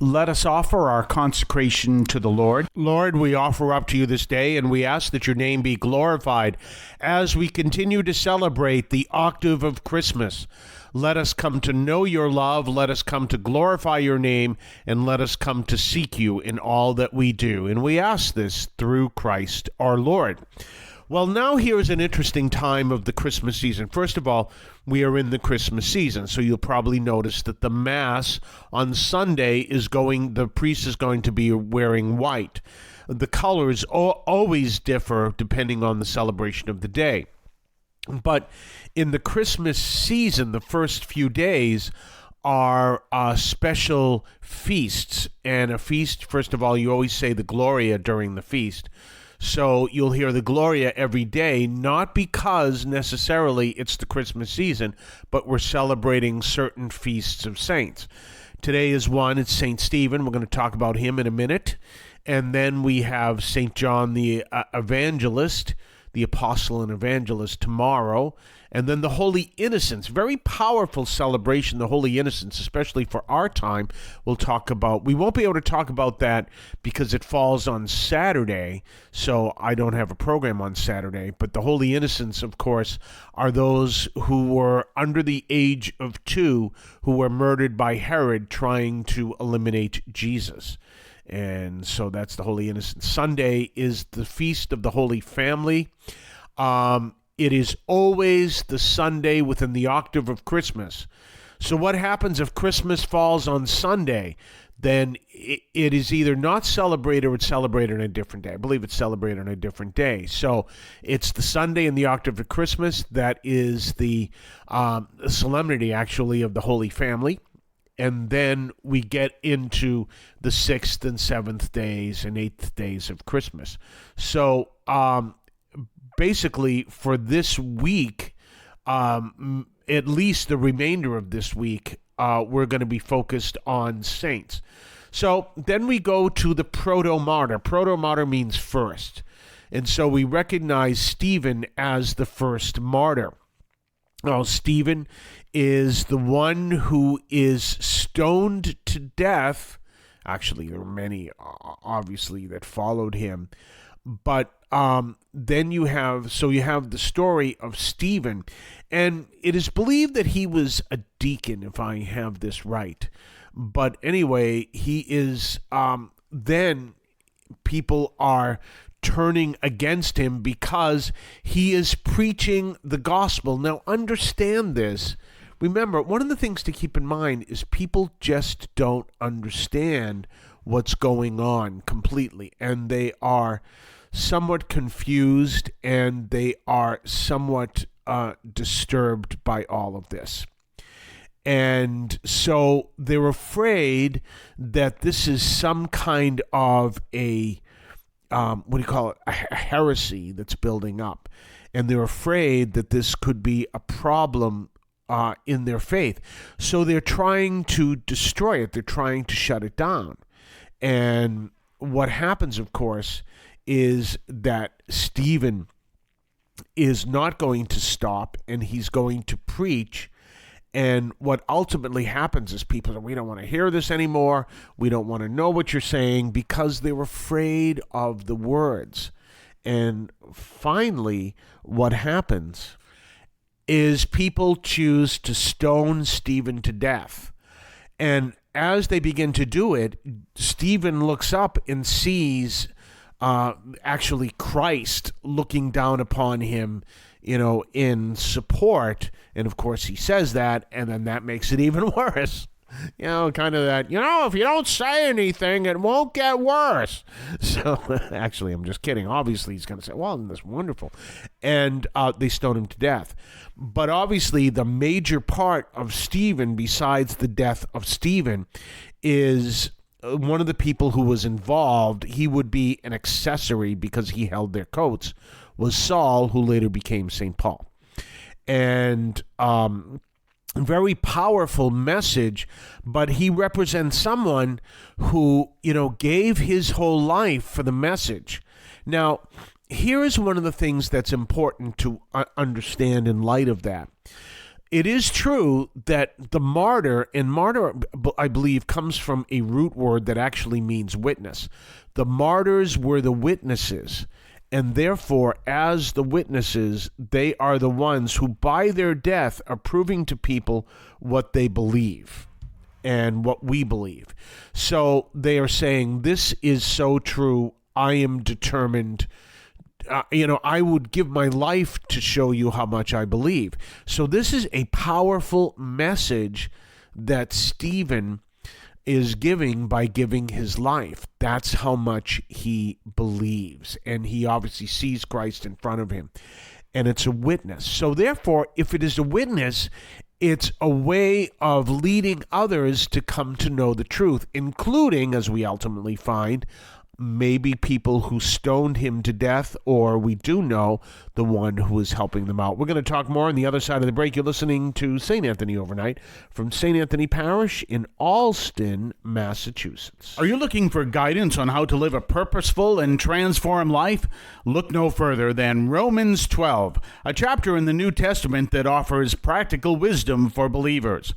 Let us offer our consecration to the Lord. Lord, we offer up to you this day, and we ask that your name be glorified as we continue to celebrate the octave of Christmas. Let us come to know your love, let us come to glorify your name, and let us come to seek you in all that we do. And we ask this through Christ our Lord. Well, now here is an interesting time of the Christmas season. First of all, we are in the Christmas season, so you'll probably notice that the Mass on Sunday the priest is going to be wearing white. The colors always differ depending on the celebration of the day. But in the Christmas season, the first few days are special feasts. And a feast, first of all, you always say the Gloria during the feast. So you'll hear the Gloria every day, not because necessarily it's the Christmas season, but we're celebrating certain feasts of saints. Today is one, it's St. Stephen. We're going to talk about him in a minute. And then we have St. John the Evangelist, the Apostle and Evangelist tomorrow. And then the Holy Innocents, very powerful celebration, the Holy Innocents, especially for our time. We won't be able to talk about that because it falls on Saturday, so I don't have a program on Saturday. But the Holy Innocents, of course, are those who were under the age of 2 who were murdered by Herod trying to eliminate Jesus. And so that's the Holy Innocents. Sunday is the Feast of the Holy Family. It is always the Sunday within the octave of Christmas. So what happens if Christmas falls on Sunday? Then it is either not celebrated or it's celebrated on a different day. I believe it's celebrated on a different day. So it's the Sunday in the octave of Christmas. That is the solemnity, actually, of the Holy Family. And then we get into the 6th and 7th days and 8th days of Christmas. So basically, for this week, at least the remainder of this week, we're going to be focused on saints. So then we go to the proto-martyr. Proto-martyr means first. And so we recognize Stephen as the first martyr. Now, Stephen is the one who is stoned to death. Actually, there were many, obviously, that followed him. But then you have the story of Stephen, and it is believed that he was a deacon, if I have this right. But anyway, he is, then people are turning against him because he is preaching the gospel. Now, understand this. Remember, one of the things to keep in mind is people just don't understand what's going on completely, and they are somewhat confused, and they are somewhat disturbed by all of this. And so they're afraid that this is some kind of a heresy that's building up. And they're afraid that this could be a problem in their faith. So they're trying to destroy it. They're trying to shut it down. And what happens, of course, is that Stephen is not going to stop, and he's going to preach. And what ultimately happens is people say, we don't want to hear this anymore. We don't want to know what you're saying, because they're afraid of the words. And finally, what happens is people choose to stone Stephen to death. And as they begin to do it, Stephen looks up and sees actually Christ looking down upon him, in support. And of course he says that, and then that makes it even worse. Kind of that, if you don't say anything, it won't get worse. So actually, I'm just kidding. Obviously, he's going to say, well, isn't this wonderful? And they stone him to death. But obviously, the major part of Stephen, besides the death of Stephen, is one of the people who was involved. He would be an accessory because he held their coats, was Saul, who later became St. Paul. And very powerful message, but he represents someone who, gave his whole life for the message. Now, here is one of the things that's important to understand in light of that. it is true that the martyr, and martyr, I believe, comes from a root word that actually means witness. The martyrs were the witnesses, and therefore, as the witnesses, they are the ones who, by their death, are proving to people what they believe and what we believe. So they are saying, this is so true, I am determined. I would give my life to show you how much I believe. So this is a powerful message that Stephen is giving by giving his life. That's how much he believes. And he obviously sees Christ in front of him. And it's a witness. So therefore, if it is a witness, it's a way of leading others to come to know the truth, including, as we ultimately find, maybe people who stoned him to death, or we do know the one who is helping them out. We're going to talk more on the other side of the break. You're listening to St. Anthony Overnight from St. Anthony Parish in Allston, Massachusetts. Are you looking for guidance on how to live a purposeful and transformed life? Look no further than Romans 12, a chapter in the New Testament that offers practical wisdom for believers.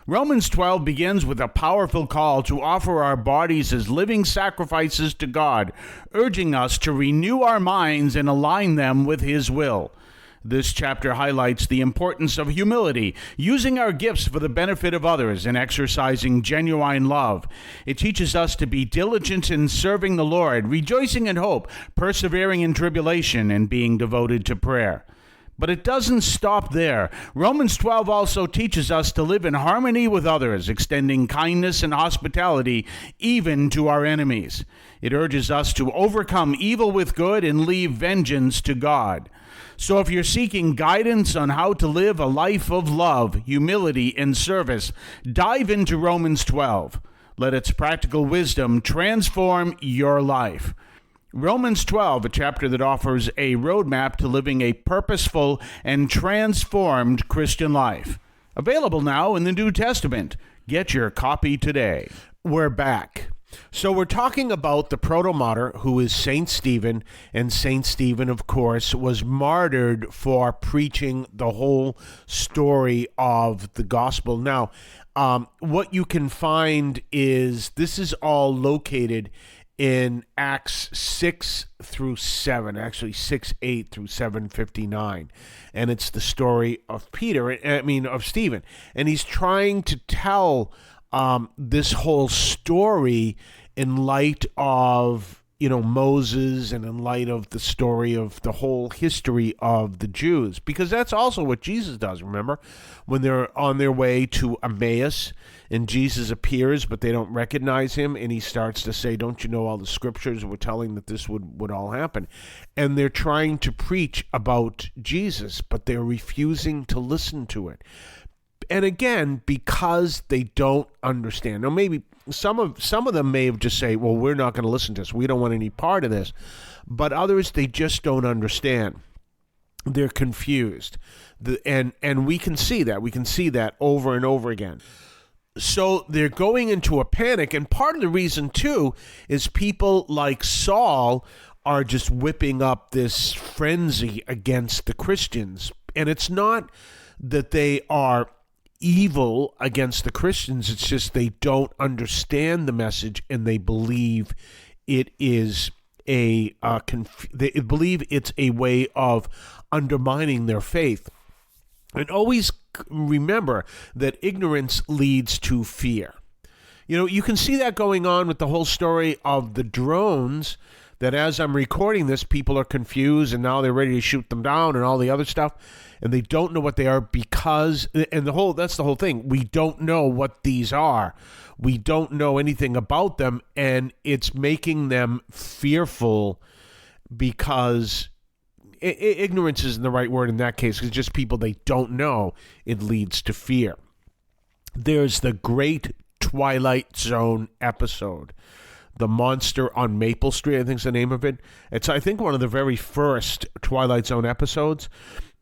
Romans 12 begins with a powerful call to offer our bodies as living sacrifices to God, urging us to renew our minds and align them with His will. This chapter highlights the importance of humility, using our gifts for the benefit of others, and exercising genuine love. It teaches us to be diligent in serving the Lord, rejoicing in hope, persevering in tribulation, and being devoted to prayer. But it doesn't stop there. Romans 12 also teaches us to live in harmony with others, extending kindness and hospitality even to our enemies. It urges us to overcome evil with good and leave vengeance to God. So if you're seeking guidance on how to live a life of love, humility, and service, dive into Romans 12. Let its practical wisdom transform your life. Romans 12, a chapter that offers a roadmap to living a purposeful and transformed Christian life. Available now in the New Testament. Get your copy today. We're back. So we're talking about the proto-martyr, who is St. Stephen, and St. Stephen, of course, was martyred for preaching the whole story of the gospel. Now, what you can find is this is all located in Acts 6 through 7, actually 6:8 through 7:59. And it's the story of of Stephen. And he's trying to tell this whole story in light of, Moses, and in light of the story of the whole history of the Jews. Because that's also what Jesus does, remember? When they're on their way to Emmaus, and Jesus appears, but they don't recognize him, and he starts to say, don't you know all the scriptures were telling that this would all happen? And they're trying to preach about Jesus, but they're refusing to listen to it. And again, because they don't understand. Now, maybe some of them may have just say, well, we're not going to listen to this. We don't want any part of this. But others, they just don't understand. They're confused. And we can see that. We can see that over and over again. So they're going into a panic. And part of the reason, too, is people like Saul are just whipping up this frenzy against the Christians. And it's not that they are evil against the Christians. It's just they don't understand the message, and they believe it is they believe it's a way of undermining their faith. And always remember that ignorance leads to fear. You can see that going on with the whole story of the drones, that as I'm recording this, people are confused, and now they're ready to shoot them down and all the other stuff. And they don't know what they are that's the whole thing. We don't know what these are. We don't know anything about them, and it's making them fearful because ignorance isn't the right word in that case. It's just people they don't know. It leads to fear. There's the great Twilight Zone episode, The Monster on Maple Street, I think is the name of it. It's, I think, one of the very first Twilight Zone episodes,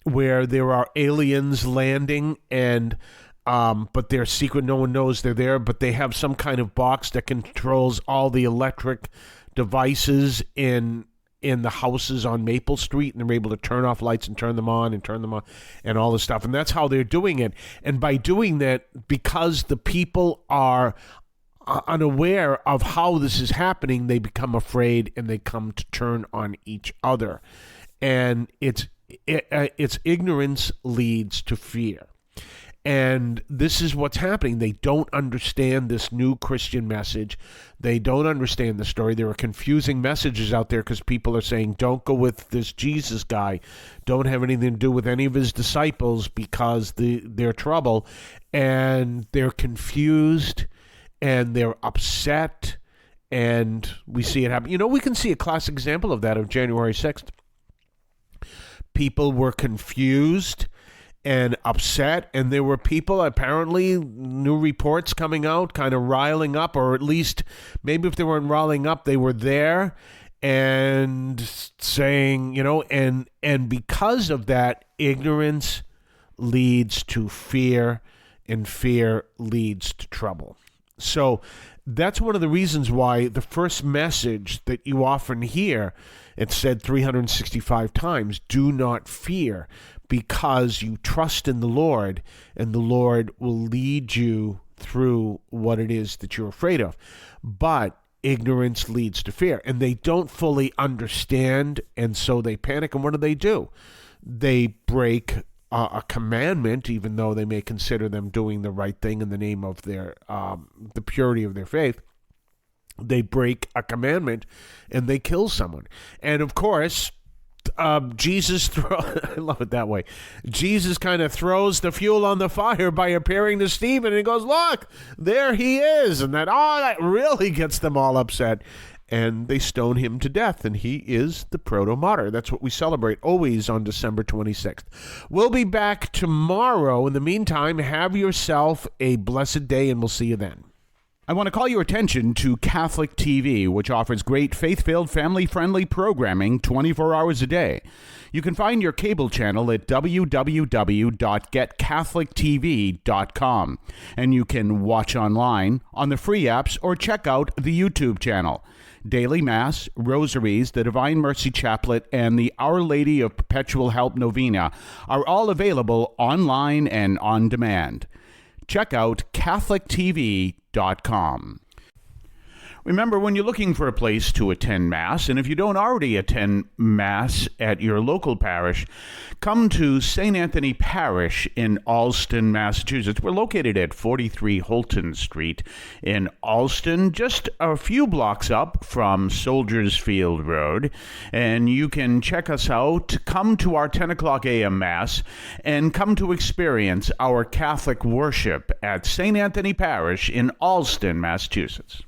where there are aliens landing, and but they're secret. No one knows they're there, but they have some kind of box that controls all the electric devices in in the houses on Maple Street, and they're able to turn off lights and turn them on and all this stuff. And that's how they're doing it. And by doing that, because the people are unaware of how this is happening, they become afraid and they come to turn on each other. And it's ignorance leads to fear. And this is what's happening. They don't understand this new Christian message. They don't understand the story. There are confusing messages out there because people are saying, don't go with this Jesus guy. Don't have anything to do with any of his disciples because they're trouble. And they're confused and they're upset. And we see it happen. We can see a classic example of that of January 6th. People were confused and upset, and there were people, apparently, new reports coming out, kind of riling up, or at least, maybe if they weren't riling up, they were there and saying, and because of that, ignorance leads to fear, and fear leads to trouble. So that's one of the reasons why the first message that you often hear, it's said 365 times, do not fear, because you trust in the Lord, and the Lord will lead you through what it is that you're afraid of. But ignorance leads to fear, and they don't fully understand, and so they panic, and what do? They break a commandment, even though they may consider them doing the right thing in the name of their the purity of their faith. They break a commandment, and they kill someone. And of course, Jesus, I love it that way. Jesus kind of throws the fuel on the fire by appearing to Stephen, and he goes, look, there he is. And that really gets them all upset. And they stone him to death, and he is the proto-martyr. That's what we celebrate always on December 26th. We'll be back tomorrow. In the meantime, have yourself a blessed day, and we'll see you then. I want to call your attention to Catholic TV, which offers great faith-filled, family-friendly programming 24 hours a day. You can find your cable channel at www.getcatholictv.com, and you can watch online on the free apps or check out the YouTube channel. Daily Mass, Rosaries, the Divine Mercy Chaplet, and the Our Lady of Perpetual Help Novena are all available online and on demand. Check out CatholicTV.com. Remember, when you're looking for a place to attend Mass, and if you don't already attend Mass at your local parish, come to St. Anthony Parish in Allston, Massachusetts. We're located at 43 Holton Street in Allston, just a few blocks up from Soldiers Field Road. And you can check us out, come to our 10 o'clock a.m. Mass, and come to experience our Catholic worship at St. Anthony Parish in Allston, Massachusetts.